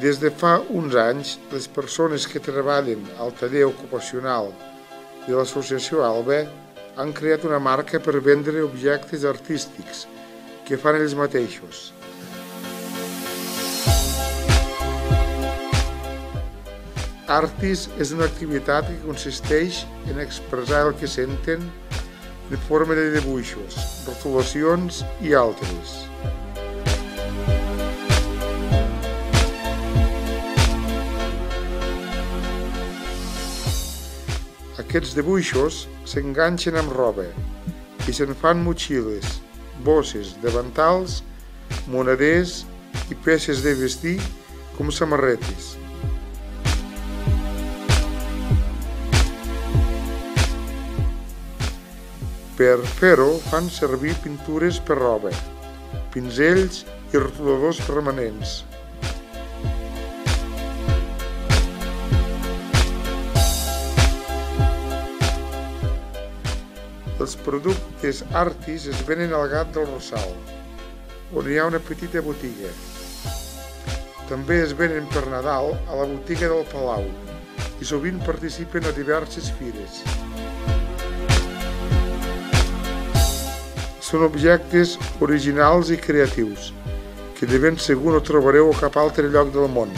Des de fa uns anys, les persones que treballen al taller ocupacional de l'associació ALBE han creat una marca per vendre objectes artístics que fan ells mateixos. Artis és una activitat que consisteix en expressar el que senten en forma de dibuixos, rotulacions i altres. Aquests dibuixos s'enganxen amb roba i se'n fan motxilles, bosses, davantals, moneders i peces de vestir com samarretes. Per fer-ho fan servir pintures per roba, pinzells i rotuladors permanents. Els productes Artis es venen al Gat del Rossal, on hi ha una petita botiga. També es venen per Nadal a la botiga del Palau i sovint participen a diverses fires. Són objectes originals i creatius, que de ben segur no trobareu a cap altre lloc del món.